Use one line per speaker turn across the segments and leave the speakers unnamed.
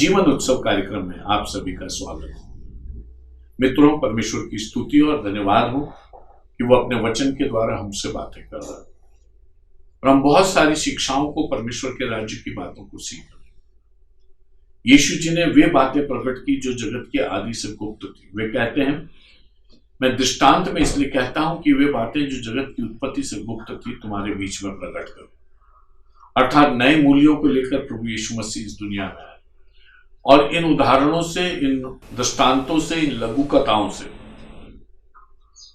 जीवन उत्सव कार्यक्रम में आप सभी का स्वागत है। मित्रों, परमेश्वर की स्तुति और धन्यवाद हो कि वो अपने वचन के द्वारा हमसे बातें कर रहा है और हम बहुत सारी शिक्षाओं को, परमेश्वर के राज्य की बातों को सीख रहे हैं। यीशु जी ने वे बातें प्रकट की जो जगत के आदि से गुप्त थी। वे कहते हैं, मैं दृष्टांत में इसलिए कहता हूं कि वे बातें जो जगत की उत्पत्ति से गुप्त थी तुम्हारे बीच में प्रकट करूं। अर्थात नए मूल्यों को लेकर प्रभु यीशु मसीह इस दुनिया में आए और इन उदाहरणों से, इन दृष्टांतों से, इन लघु कथाओं से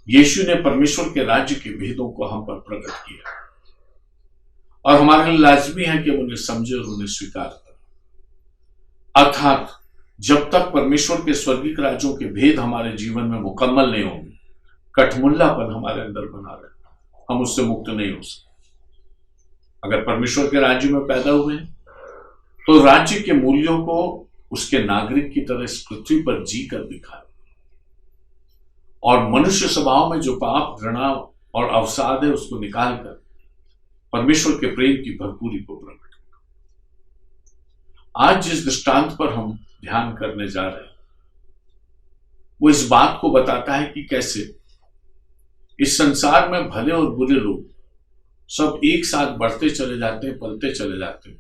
यीशु ने परमेश्वर के राज्य के भेदों को हम पर प्रकट किया और हमारे लिए लाजमी है कि हम उन्हें समझे और उन्हें स्वीकार करें। अर्थात जब तक परमेश्वर के स्वर्गीय राज्यों के भेद हमारे जीवन में मुकम्मल नहीं होंगे, कठमुल्लापन हमारे अंदर बना रहता, हम उससे मुक्त नहीं हो सकते। अगर परमेश्वर के राज्य में पैदा हुए तो राज्य के मूल्यों को उसके नागरिक की तरह इस पृथ्वी पर जी कर दिखाए और मनुष्य स्वभाव में जो पाप, घृणा और अवसाद है उसको निकालकर परमेश्वर के प्रेम की भरपूरी को प्रकट करें। आज जिस दृष्टांत पर हम ध्यान करने जा रहे हैं वो इस बात को बताता है कि कैसे इस संसार में भले और बुरे लोग सब एक साथ बढ़ते चले जाते हैं, पलते चले जाते हैं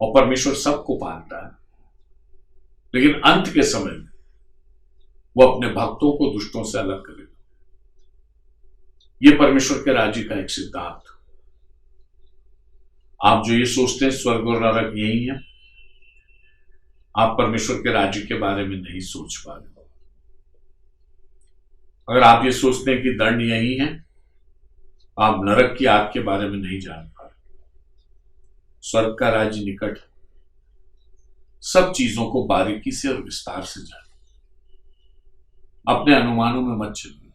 और परमेश्वर सबको पालता है, लेकिन अंत के समय में वो अपने भक्तों को दुष्टों से अलग करेगा। ये परमेश्वर के राज्य का एक सिद्धांत। आप जो ये सोचते हैं स्वर्ग और नरक यही है, आप परमेश्वर के राज्य के बारे में नहीं सोच पा रहे। अगर आप ये सोचते हैं कि दंड यही है, आप नरक की आग के बारे में नहीं जान पा रहे। स्वर्ग का राज्य निकट है। सब चीजों को बारीकी से और विस्तार से जाने, अपने अनुमानों में मत चलिए,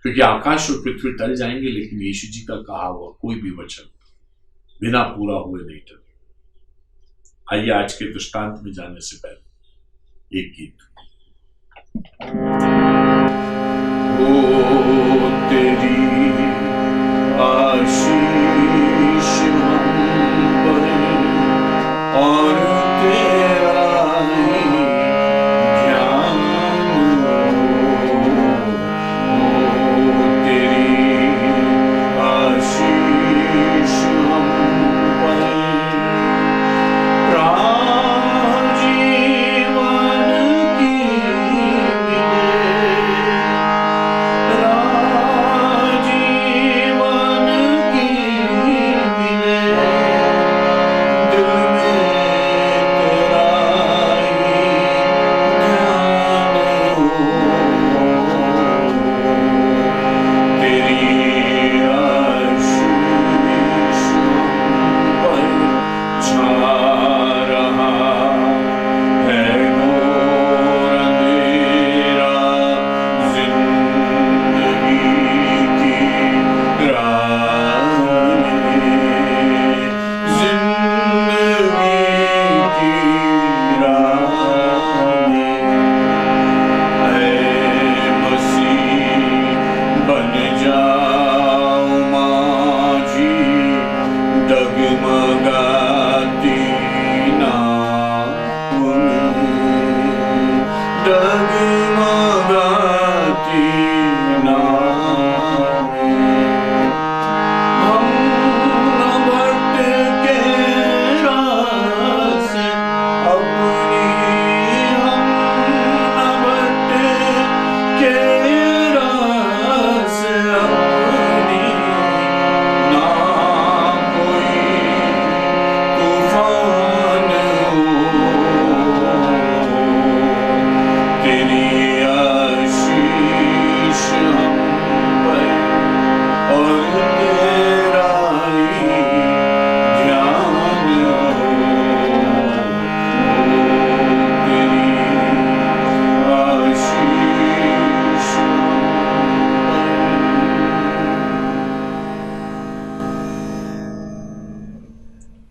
क्योंकि आकाश और पृथ्वी टल जाएंगे लेकिन यीशु जी का कहा हुआ कोई भी वचन बिना पूरा हुए नहीं टले। आइए आज के दृष्टांत में जाने से पहले एक गीत। ओ तेरी आशीष हम पर और तेरा ही ध्यान हो, तेरी आशीष हम पर जीवन की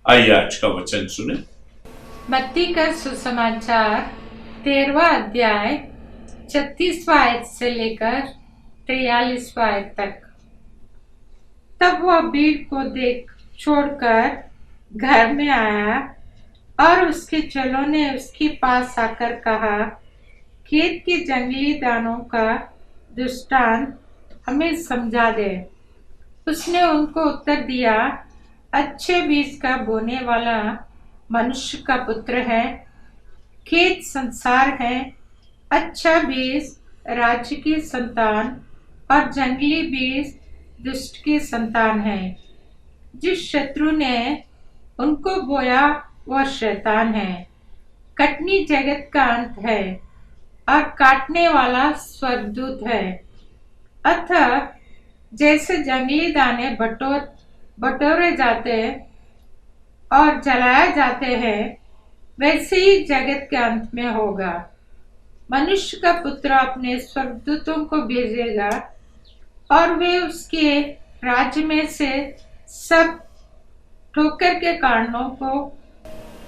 आइए आज का वचन सुने।
मत्ती का सुसमाचार 13वां अध्याय 36वां आयत से लेकर 43वां आयत तक। तब वह भीड़ को देख छोड़कर घर में आया और उसके चेलों ने उसके पास आकर कहा, खेत के जंगली दानों का दृष्टांत हमें समझा दे। उसने उनको उत्तर दिया, अच्छे बीज का बोने वाला मनुष्य का पुत्र है, खेत संसार है, अच्छा बीज राज्य की संतान और जंगली बीज दुष्ट की संतान है। जिस शत्रु ने उनको बोया वह शैतान है। कटनी जगत का अंत है और काटने वाला स्वर्गदूत है। अतः जैसे जंगली दाने बटोरे जाते और जलाए जाते हैं, वैसे ही जगत के अंत में होगा। मनुष्य का पुत्र अपने स्वर्गदूतों को भेजेगा और वे उसके राज्य में से सब ठोकर के कारणों को,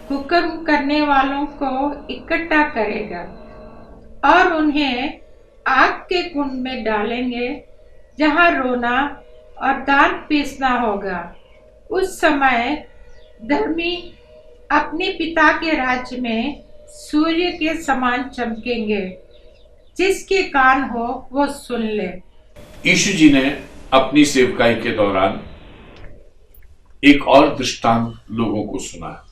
कुकर्म करने वालों को इकट्ठा करेगा और उन्हें आग के कुंड में डालेंगे, जहां रोना और दांत पीसना होगा। उस समय धर्मी अपने पिता के राज्य में सूर्य के समान चमकेंगे। जिसके कान हो वो सुन ले।
यीशु जी ने अपनी सेवकाई के दौरान एक और दृष्टांत लोगों को सुनाया,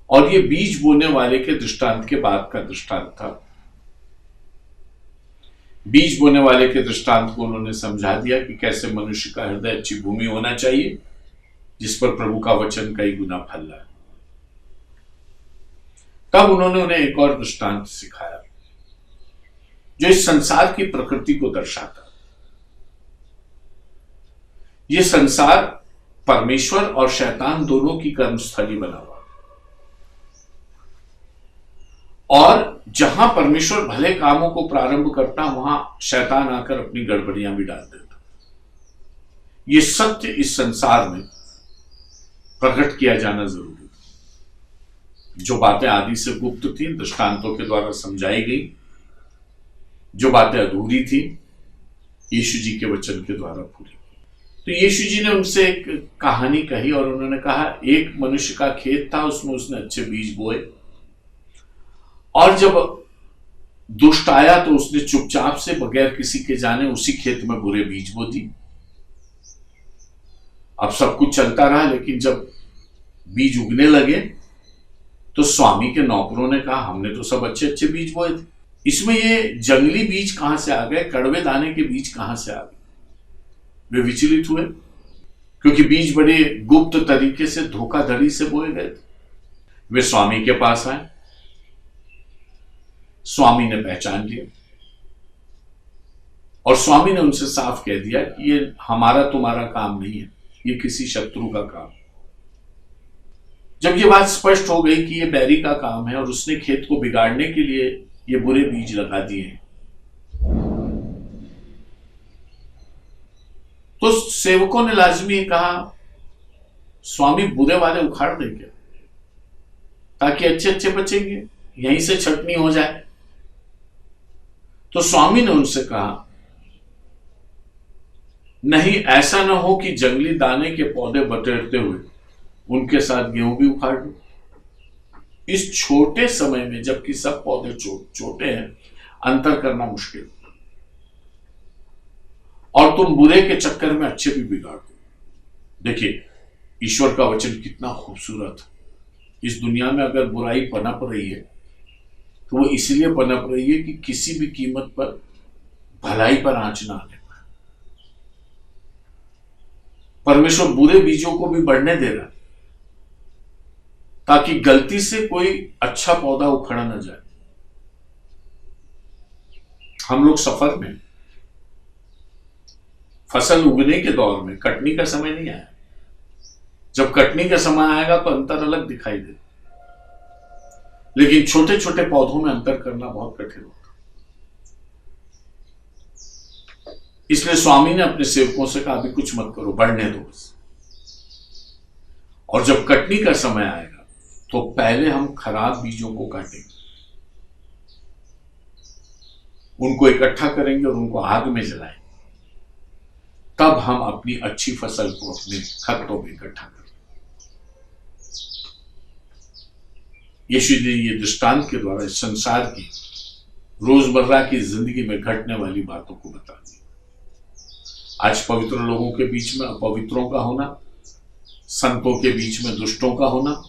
और ये बीज बोने वाले के दृष्टांत के बाद का दृष्टांत था। बीज बोने वाले के दृष्टांत को उन्होंने समझा दिया कि कैसे मनुष्य का हृदय अच्छी भूमि होना चाहिए, जिस पर प्रभु का वचन कई गुना फल रहा है। तब उन्होंने उन्हें एक और दृष्टांत सिखाया जो इस संसार की प्रकृति को दर्शाता। यह संसार परमेश्वर और शैतान दोनों की कर्मस्थली बना हुआ, और जहां परमेश्वर भले कामों को प्रारंभ करता, वहां शैतान आकर अपनी गड़बड़ियां भी डाल देता। यह सत्य इस संसार में प्रकट किया जाना जरूरी था। जो बातें आदि से गुप्त थी, दृष्टांतों के द्वारा समझाई गई, जो बातें अधूरी थी, यीशु जी के वचन के द्वारा पूरी। तो यीशु जी ने उनसे एक कहानी कही और उन्होंने कहा, एक मनुष्य का खेत था, उसमें उसने अच्छे बीज बोए, और जब दुष्ट आया तो उसने चुपचाप से बगैर किसी के जाने उसी खेत में बुरे बीज बो दी। अब सब कुछ चलता रहा, लेकिन जब बीज उगने लगे तो स्वामी के नौकरों ने कहा, हमने तो सब अच्छे अच्छे बीज बोए थे, इसमें ये जंगली बीज कहां से आ गए, कड़वे दाने के बीज कहां से आ गए। वे विचलित हुए, क्योंकि बीज बड़े गुप्त तरीके से धोखाधड़ी से बोए गए थे। वे स्वामी के पास आए, स्वामी ने पहचान लिया और स्वामी ने उनसे साफ कह दिया कि ये हमारा तुम्हारा काम नहीं है, ये किसी शत्रु का काम। जब ये बात स्पष्ट हो गई कि ये बैरी का काम है और उसने खेत को बिगाड़ने के लिए ये बुरे बीज लगा दिए हैं, तो सेवकों ने लाजमी कहा, स्वामी बुरे वाले उखाड़ देंगे ताकि अच्छे अच्छे बचेंगे, यहीं से छटनी हो जाए। तो स्वामी ने उनसे कहा, नहीं, ऐसा ना हो कि जंगली दाने के पौधे बटेरते हुए उनके साथ गेहूं भी उखाड़ दो। इस छोटे समय में, जबकि सब पौधे छोटे हैं, अंतर करना मुश्किल, और तुम बुरे के चक्कर में अच्छे भी बिगाड़ दो। देखिए, ईश्वर का वचन कितना खूबसूरत है। इस दुनिया में अगर बुराई पनप रही है तो वो इसलिए पनप रही है कि किसी भी कीमत पर भलाई पर आंच ना आने पाए। परमेश्वर बुरे बीजों को भी बढ़ने दे रहा है ताकि गलती से कोई अच्छा पौधा उखड़ा ना जाए। हम लोग सफर में, फसल उगने के दौर में, कटनी का समय नहीं आया। जब कटनी का समय आएगा तो अंतर अलग दिखाई दे, लेकिन छोटे छोटे पौधों में अंतर करना बहुत कठिन होता। इसलिए स्वामी ने अपने सेवकों से कहा, अभी कुछ मत करो, बढ़ने दो बस, और जब कटनी का समय आएगा तो पहले हम खराब बीजों को काटेंगे, उनको इकट्ठा करेंगे और उनको आग में जलाएंगे, तब हम अपनी अच्छी फसल को अपने खत्तों में इकट्ठा करेंगे। यीशु ने ये दृष्टांत के द्वारा इस संसार की रोजमर्रा की जिंदगी में घटने वाली बातों को बता दिया। आज पवित्र लोगों के बीच में अपवित्रों का होना, संतों के बीच में दुष्टों का होना,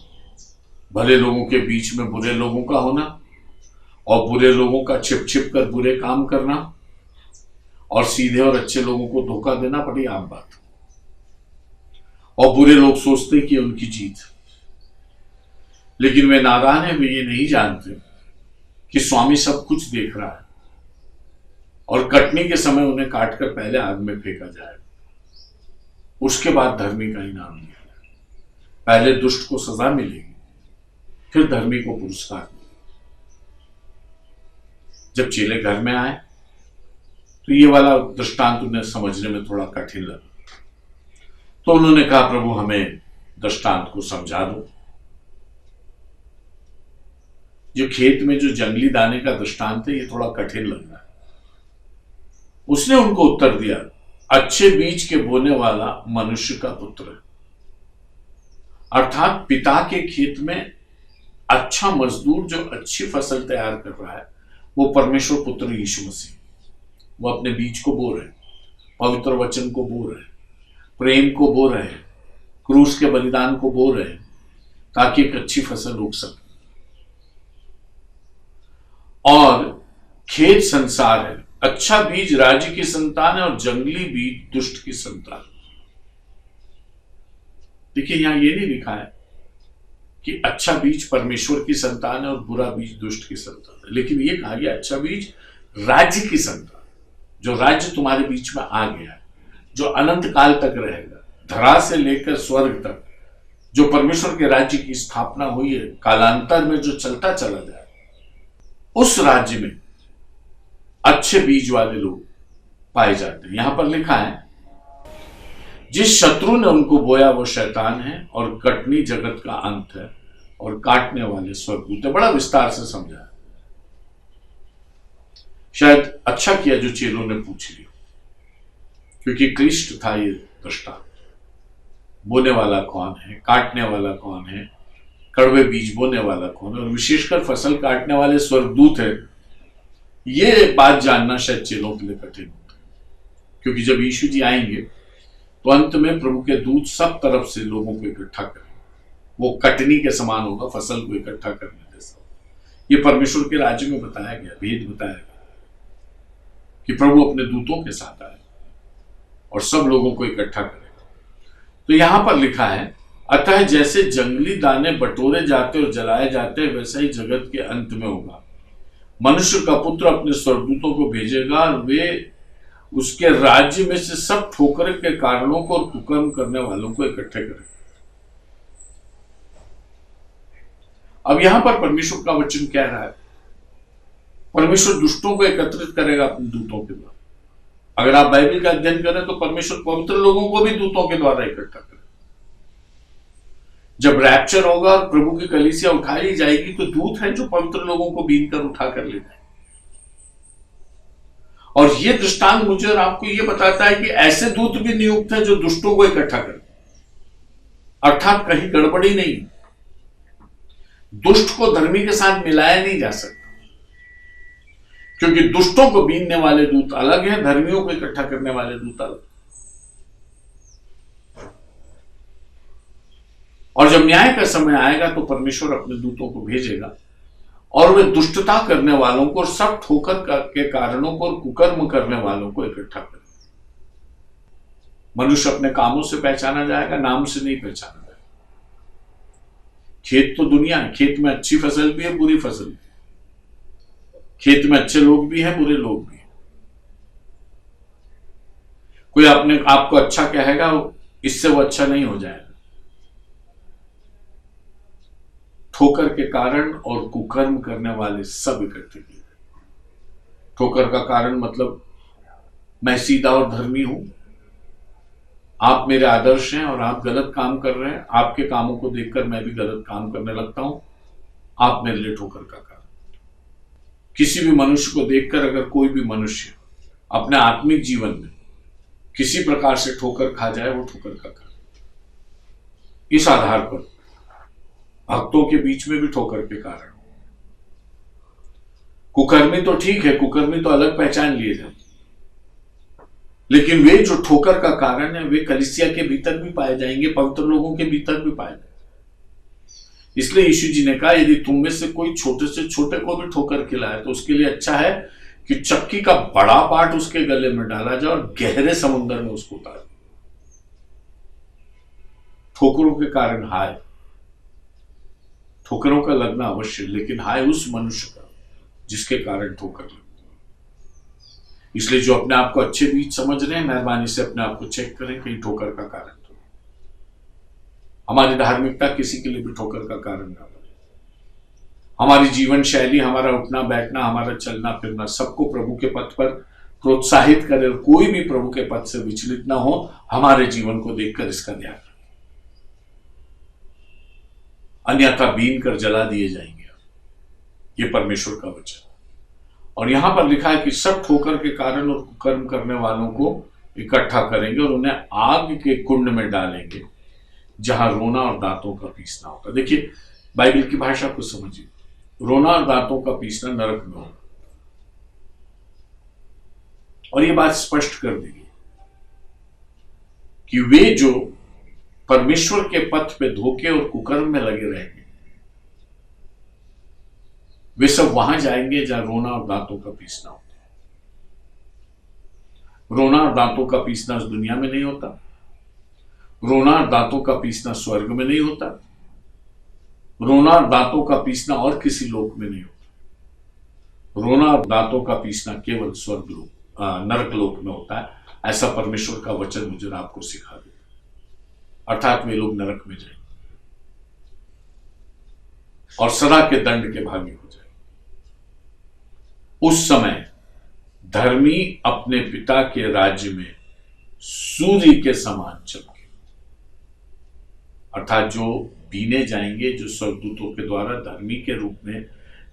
भले लोगों के बीच में बुरे लोगों का होना, और बुरे लोगों का छिप छिप कर बुरे काम करना, और सीधे और अच्छे लोगों को धोखा देना बड़ी आम बात। और बुरे लोग सोचते कि उनकी जीत, लेकिन वे नादान है, वे ये नहीं जानते कि स्वामी सब कुछ देख रहा है और कटने के समय उन्हें काटकर पहले आग में फेंका जाएगा, उसके बाद धर्मी का इनाम मिलेगा। पहले दुष्ट को सजा मिलेगी, फिर धर्मी को पुरस्कार मिलेगा। जब चेले घर में आए तो ये वाला दृष्टांत उन्हें समझने में थोड़ा कठिन लगा, तो उन्होंने कहा, प्रभु हमें दृष्टांत को समझा दो। जो खेत में जो जंगली दाने का दृष्टांत है, ये थोड़ा कठिन लग रहा है। उसने उनको उत्तर दिया, अच्छे बीज के बोने वाला मनुष्य का पुत्र है, अर्थात पिता के खेत में अच्छा मजदूर जो अच्छी फसल तैयार कर रहा है, वो परमेश्वर पुत्र यीशु मसीह। वो अपने बीज को बो रहे, पवित्र वचन को बो रहे, प्रेम को बो रहे, क्रूस के बलिदान को बो रहे, ताकि एक अच्छी फसल उग सके। और खेत संसार है, अच्छा बीज राज्य की संतान है और जंगली बीज दुष्ट की संतान। देखिए यहां ये नहीं लिखा है कि अच्छा बीज परमेश्वर की संतान है और बुरा बीज दुष्ट की संतान है, लेकिन ये कहा गया अच्छा बीज राज्य की संतान, जो राज्य तुम्हारे बीच में आ गया है, जो अनंत काल तक रहेगा, धरा से लेकर स्वर्ग तक, जो परमेश्वर के राज्य की स्थापना हुई है, कालांतर में जो चलता चला जाए, उस राज्य में अच्छे बीज वाले लोग पाए जाते हैं। यहां पर लिखा है, जिस शत्रु ने उनको बोया वो शैतान है और कटनी जगत का अंत है और काटने वाले स्वर्गदूत है। बड़ा विस्तार से समझा है, शायद अच्छा किया जो चेलों ने पूछ लिया, क्योंकि क्लिष्ट था ये दृष्टांत। बोने वाला कौन है, काटने वाला कौन है, कड़वे बीज बोने वाला कौन है, और विशेषकर फसल काटने वाले स्वर्गदूत है, ये बात जानना शायद चेलों के लिए कठिन होता है। क्योंकि जब यीशु जी आएंगे तो अंत में प्रभु के दूत सब तरफ से लोगों को इकट्ठा करेंगे। वो कटनी के समान होगा, फसल को इकट्ठा करने जैसा। ये परमेश्वर के राज्य में बताया गया, भेद बताया गया कि प्रभु अपने दूतों के साथ आए और सब लोगों को इकट्ठा करेगा। तो यहां पर लिखा है, अतः जैसे जंगली दाने बटोरे जाते और जलाए जाते, वैसा ही जगत के अंत में होगा। मनुष्य का पुत्र अपने स्वर्गदूतों को भेजेगा और वे उसके राज्य में से सब ठोकर के कारणों को और कुकर्म करने वालों को इकट्ठे करेंगे। अब यहां पर परमेश्वर का वचन कह रहा है, परमेश्वर दुष्टों को एकत्रित करेगा अपने दूतों के द्वारा। अगर आप बाइबल का अध्ययन करें तो परमेश्वर पवित्र लोगों को भी दूतों के द्वारा इकट्ठा करेगा। जब रैप्चर होगा और प्रभु की कलीसिया उठाई जाएगी तो दूत है जो पवित्र लोगों को बीन कर उठा कर ले जाए। और ये दृष्टांत मुझे और आपको ये बताता है कि ऐसे दूत भी नियुक्त है जो दुष्टों को इकट्ठा करें, अर्थात कहीं गड़बड़ी नहीं। दुष्ट को धर्मी के साथ मिलाया नहीं जा सकता, क्योंकि दुष्टों को बीनने वाले दूत अलग हैं, धर्मियों को इकट्ठा करने वाले दूत अलग। और जब न्याय का समय आएगा तो परमेश्वर अपने दूतों को भेजेगा और वे दुष्टता करने वालों को, सब ठोकर के कारणों को और कुकर्म करने वालों को इकट्ठा करेगा। मनुष्य अपने कामों से पहचाना जाएगा, नाम से नहीं पहचाना जाएगा। खेत तो दुनिया है, खेत में अच्छी फसल भी है, बुरी फसल भी, खेत में अच्छे लोग भी हैं, बुरे लोग भी हैं। कोई अपने आपको अच्छा कहेगा, इससे वो अच्छा नहीं हो जाएगा। ठोकर के कारण और कुकर्म करने वाले सब इकट्ठे किए। ठोकर का कारण मतलब मैं सीधा और धर्मी हूं, आप मेरे आदर्श हैं और आप गलत काम कर रहे हैं, आपके कामों को देखकर मैं भी गलत काम करने लगता हूं, आप मेरे लिए ठोकर का कारण। किसी भी मनुष्य को देखकर अगर कोई भी मनुष्य अपने आत्मिक जीवन में किसी प्रकार से ठोकर खा जाए, वो ठोकर का कारण। इस आधार पर भक्तों के बीच में भी ठोकर के कारण। कुकर्मी तो ठीक है, कुकर्मी तो अलग पहचान लिए जाए, लेकिन वे जो ठोकर का कारण है वे कलीसिया के भीतर भी पाए जाएंगे, पवित्र लोगों के भीतर भी पाए जाएंगे। इसलिए यीशु जी ने कहा, यदि तुम में से कोई छोटे से छोटे को भी ठोकर खिलाए तो उसके लिए अच्छा है कि चक्की का बड़ा पार्ट उसके गले में डाला जाए और गहरे समुद्र में उसको उतार। ठोकरों के कारण हाय, ठोकरों का लगना अवश्य, लेकिन हाय उस मनुष्य का जिसके कारण ठोकर लगती है। इसलिए जो अपने आप को अच्छे बीज समझ रहे हैं, मेहरबानी से अपने आप को चेक करें कहीं ठोकर का कारण तो। हमारी धार्मिकता किसी के लिए भी ठोकर का कारण ना बने। हमारी जीवन शैली, हमारा उठना बैठना, हमारा चलना फिरना सबको प्रभु के पथ पर प्रोत्साहित करे और कोई भी प्रभु के पथ से विचलित ना हो। हमारे जीवन को देखकर इसका ध्यान रखें, अन्यथा बीन कर जला दिए जाएंगे। ये परमेश्वर का वचन। और यहां पर लिखा है कि सब ठोकर के कारण और कुकर्म करने वालों को इकट्ठा करेंगे और उन्हें आग के कुंड में डालेंगे जहां रोना और दांतों का पीसना होगा। देखिए बाइबल की भाषा को समझिए, रोना और दांतों का पीसना नरक में होगा। और ये बात स्पष्ट कर दी कि वे जो परमेश्वर के पथ पे धोखे और कुकर्म में लगे रहेंगे वे सब वहां जाएंगे जहां रोना और दांतों का पीसना होता है। रोना और दांतों का पीसना इस दुनिया में नहीं होता, रोना और दांतों का पीसना स्वर्ग में नहीं होता, रोना और दांतों का पीसना और किसी लोक में नहीं होता। रोना और दांतों का पीसना केवल स्वर्ग लोक, नरक लोक में होता है। ऐसा परमेश्वर का वचन मुझे आपको सिखा देता, अर्थात वे लोग नरक में जाएंगे और सदा के दंड के भागी हो जाएंगे। उस समय धर्मी अपने पिता के राज्य में सूर्य के समान चमके, अर्थात जो बीने जाएंगे, जो स्वर्गदूतों के द्वारा धर्मी के रूप में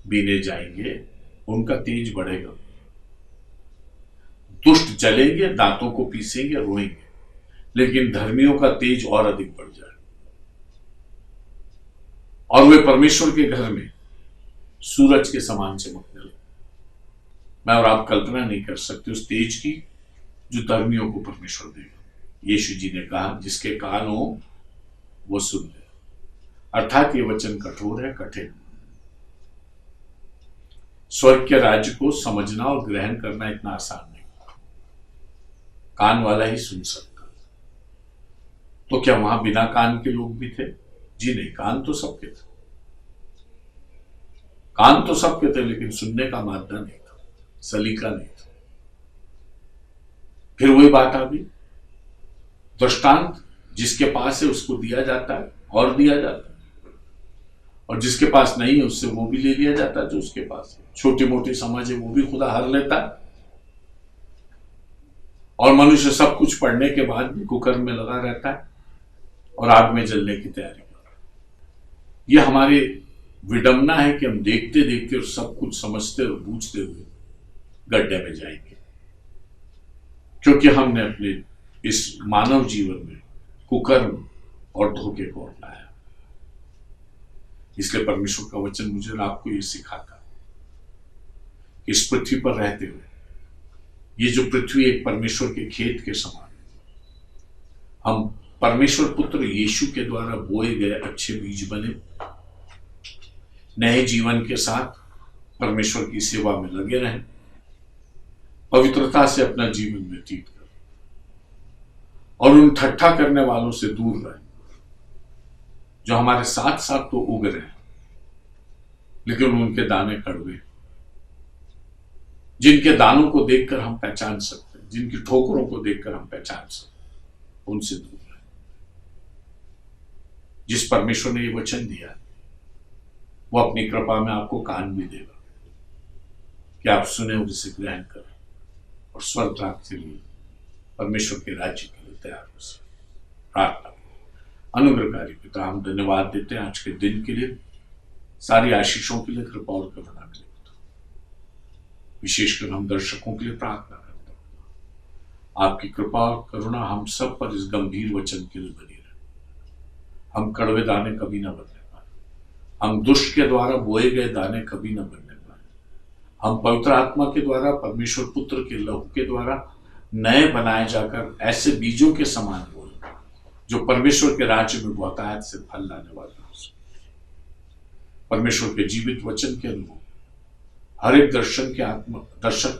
बीने जाएंगे, उनका तेज बढ़ेगा। दुष्ट जलेंगे, दांतों को पीसेंगे, रोएंगे, लेकिन धर्मियों का तेज और अधिक बढ़ जाए और वे परमेश्वर के घर में सूरज के समान चमकने लगे। मैं और आप कल्पना नहीं कर सकते उस तेज की जो धर्मियों को परमेश्वर देगा। यीशु जी ने कहा, जिसके कान हो वो सुन ले। अर्थात ये वचन कठोर है, कठिन। स्वर्ग के राज्य को समझना और ग्रहण करना इतना आसान नहीं, कान वाला ही सुन सकता। तो क्या वहां बिना कान के लोग भी थे? जी नहीं, कान तो सबके थे, कान तो सबके थे, लेकिन सुनने का मादा नहीं था, सलीका नहीं था। फिर वही बात आ गई, दृष्टांत जिसके पास है उसको दिया जाता है और दिया जाता है, और जिसके पास नहीं है उससे वो भी ले लिया जाता है जो उसके पास है। छोटी मोटी समझ है वो भी खुदा हर लेता है, और मनुष्य सब कुछ पढ़ने के बाद भी कुकर्म में लगा रहता है और आग में जलने की तैयारी कर रहा है। यह हमारी विडंबना है कि हम देखते देखते और सब कुछ समझते और बूझते हुए गड्ढे में जाएंगे, क्योंकि हमने अपने इस मानव जीवन में कुकर्म और धोखे को अपनाया। इसलिए परमेश्वर का वचन मुझे और आपको ये सिखाता कि इस पृथ्वी पर रहते हुए, ये जो पृथ्वी एक परमेश्वर के खेत के समान है, हम परमेश्वर पुत्र यीशु के द्वारा बोए गए अच्छे बीज बने, नए जीवन के साथ परमेश्वर की सेवा में लगे रहें, पवित्रता से अपना जीवन व्यतीत करें और उन ठट्ठा करने वालों से दूर रहें जो हमारे साथ साथ तो उग रहे हैं, लेकिन उनके दाने कड़वे, जिनके दानों को देखकर हम पहचान सकते हैं, जिनकी ठोकरों को देखकर हम पहचान सकते हैं, उनसे दूर रहें। जिस परमेश्वर ने ये वचन दिया वो अपनी कृपा में आपको कान भी देगा कि आप सुने और इसे ग्रहण करें और स्वर्ग प्राप्त के लिए, परमेश्वर के राज्य के लिए तैयार हो सके। प्रार्थना। अनुग्रहकारी पिता, हम धन्यवाद देते हैं आज के दिन के लिए, सारी आशीषों के लिए, कृपा और करुणा के लिए। विशेषकर हम दर्शकों के लिए प्रार्थना करते हैं, आपकी कृपा और करुणा हम सब पर इस गंभीर वचन के लिए बनी रहे। हम कड़वे दाने कभी ना बनने पाए, हम दुष्ट के द्वारा बोए गए दाने कभी न बनने पाए। हम पवित्र आत्मा के द्वारा, परमेश्वर पुत्र के लहू के द्वारा नए बनाए जाकर ऐसे बीजों के समान बोए जो परमेश्वर के राज्य में बहुतायत से फल लाने वाले हो। परमेश्वर के जीवित वचन के अनुरूप हर एक दर्शक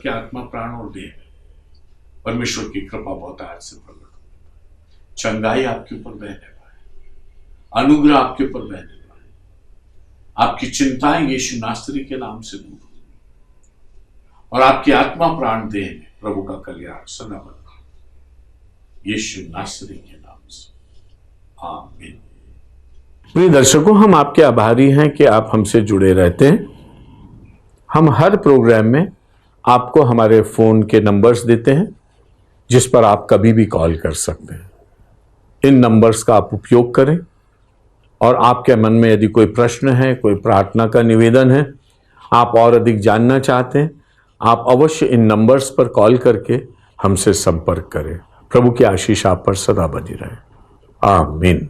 के आत्मा, प्राण और देह में परमेश्वर की कृपा बहुतायत से प्रकट हो। चंगाई आपके ऊपर बहने पाए, अनुग्रह आपके ऊपर बहने पाए, आपकी चिंताएं यीशु नासरी के नाम से दूर हो और आपकी आत्मा, प्राण, देह में प्रभु का कल्याण सदा बना, यीशु नासरी के नाम से, आमीन।
प्रिय दर्शकों, हम आपके आभारी हैं कि आप हमसे जुड़े रहते हैं। हम हर प्रोग्राम में आपको हमारे फ़ोन के नंबर्स देते हैं जिस पर आप कभी भी कॉल कर सकते हैं। इन नंबर्स का आप उपयोग करें और आपके मन में यदि कोई प्रश्न है, कोई प्रार्थना का निवेदन है, आप और अधिक जानना चाहते हैं, आप अवश्य इन नंबर्स पर कॉल करके हमसे संपर्क करें। प्रभु की आशीष आप पर सदा बनी रहे। आमीन।